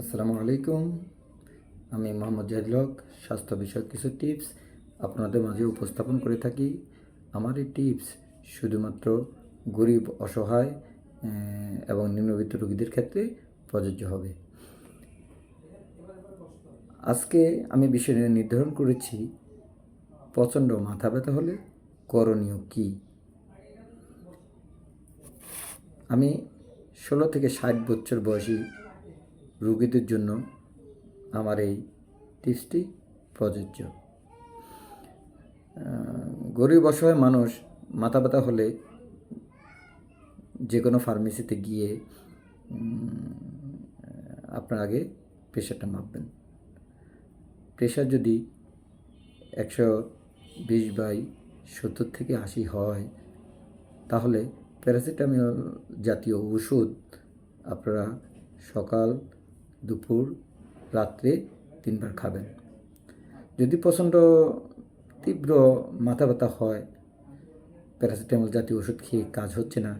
আসসালামু আলাইকুম। আমি মোহাম্মদ জাহিদুল হক। স্বাস্থ্য বিষয়ক কিছু টিপস আপনাদের মাঝে উপস্থাপন করে থাকি। আমার এই টিপস শুধুমাত্র গরিব, অসহায় এবং নিম্নবিত্ত রোগীদের ক্ষেত্রে প্রযোজ্য হবে। আজকে আমি বিষয় নির্ধারণ করেছি প্রচণ্ড মাথা ব্যথা হলে করণীয় কী। আমি 16 থেকে 60 বছর বয়সী রোগীদের জন্য আমার এই টিপসটি প্রযোজ্য। গরিব অসহায় মানুষ মাথা ব্যথা হলে যে কোনো ফার্মেসিতে গিয়ে আপনার আগে প্রেশারটা মাপবেন। প্রেশার যদি 120/70 থেকে 80 হয়, তাহলে প্যারাসিটামল জাতীয় ওষুধ আপনারা সকাল, দুপুর, রাত্রে 3 বার খাবেন। যদি প্রচণ্ড তীব্র মাথা ব্যথা হয়, প্যারাসিটামল জাতীয় ওষুধ খেয়ে কাজ হচ্ছে না,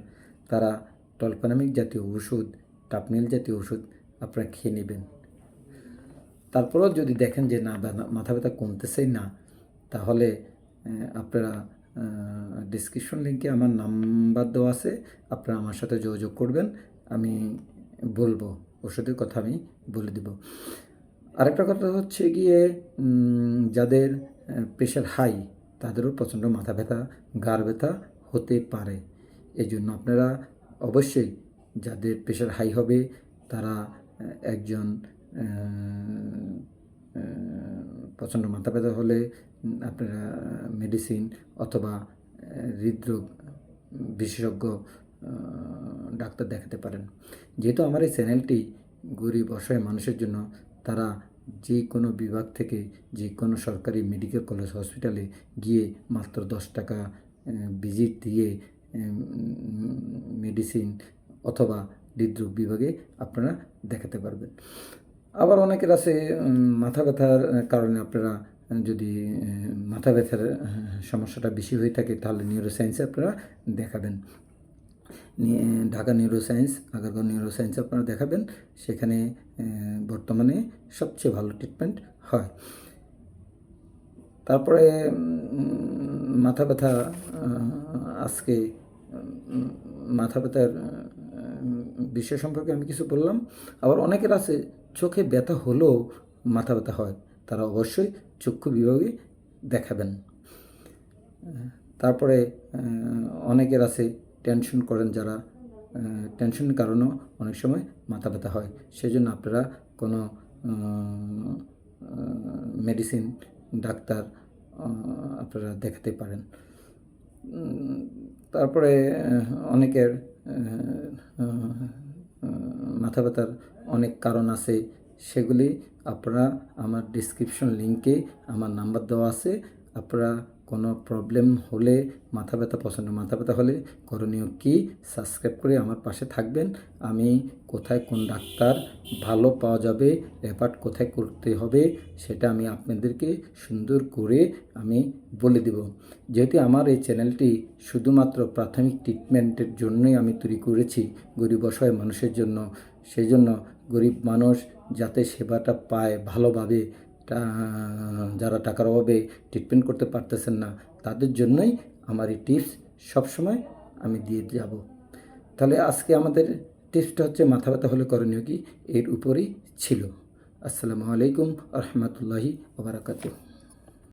তারা টলফেনামিক জাতীয় ওষুধ, টাপনিল জাতীয় ওষুধ আপনারা খেয়ে নেবেন। তারপরেও যদি দেখেন যে না, মাথা ব্যথা কমতেছেই না, তাহলে আপনারা ডিসক্রিপশন লিঙ্কে আমার নাম্বার দেওয়া আছে, আপনারা আমার সাথে যোগাযোগ করবেন। আমি বলবো, ওষুধের কথা আমি বলে দেব। আরেকটা কথা হচ্ছে গিয়ে, যাদের প্রেশার হাই তাদেরও প্রচণ্ড মাথা ব্যথা, ঘাড় ব্যথা হতে পারে। এই জন্য আপনারা অবশ্যই, যাদের প্রেশার হাই হবে তারা একজন প্রচণ্ড মাথা ব্যথা হলে আপনারা মেডিসিন অথবা হৃদরোগ বিশেষজ্ঞ ডাক্তার দেখাতে পারেন। যেহেতু আমার এই চ্যানেলটি গরিব অসহায় মানুষের জন্য, তারা যে কোনো বিভাগ থেকে যে কোনো সরকারি মেডিকেল কলেজ হসপিটালে গিয়ে মাত্র 10 টাকা ভিজিট দিয়ে মেডিসিন অথবা হৃদরোগ বিভাগে আপনারা দেখাতে পারবেন। আবার অনেকের আছে মাথা ব্যথার কারণে, আপনারা যদি মাথা ব্যথার সমস্যাটা বেশি হয়ে থাকে তাহলে নিউরোসায়েন্সে আপনারা দেখাবেন। ঢাকা নিউরোসায়েন্স, আগারগাঁও নিউরোসায়েন্সে আপনারা দেখাবেন। সেখানে বর্তমানে সবচেয়ে ভালো ট্রিটমেন্ট হয়। তারপরে মাথা ব্যথা, আজকে মাথা ব্যথার বিষয় সম্পর্কে আমি কিছু বললাম। আবার অনেকের আছে চোখে ব্যথা হলেও মাথা ব্যথা হয়, তারা অবশ্যই চক্ষু বিভাগে দেখাবেন। তারপরে অনেকের আছে টেনশন করেন যারা, টেনশনের কারণেও অনেক সময় মাথা ব্যথা হয়। সেজন্য আপনারা কোনো মেডিসিন ডাক্তার আপনারা দেখাতে পারেন। তারপরে অনেকের মাথা ব্যথার অনেক কারণ আছে, সেগুলি আপনারা আমার ডিসক্রিপশন লিঙ্কে আমার নাম্বার দেওয়া আছে। আপনারা কোনো প্রবলেম হলে, প্রচণ্ড মাথা ব্যথা হলে করণীয় কী, সাবস্ক্রাইব করে আমার পাশে থাকবেন। আমি কোথায় কোন ডাক্তার ভালো পাওয়া যাবে, রেফার কোথায় করতে হবে, সেটা আমি আপনাদেরকে সুন্দর করে আমি বলে দেব। যেহেতু আমার এই চ্যানেলটি শুধুমাত্র প্রাথমিক ট্রিটমেন্টের জন্যই আমি তৈরি করেছি, গরিব অসহায় মানুষের জন্য। সেই জন্য গরিব মানুষ যাতে সেবাটা পায় ভালোভাবে, যারা টাকার অভাবে ট্রিটমেন্ট করতে পারতেছেন না, তাদের জন্যই আমার এই টিপস সবসময় আমি দিয়ে যাব। তাহলে আজকে আমাদের টিপসটা হচ্ছে মাথা ব্যথা হলে করণীয় কি, এর উপরেই ছিল। আসসালামু আলাইকুম ওয়া রাহমাতুল্লাহি ওয়া বারাকাতুহু।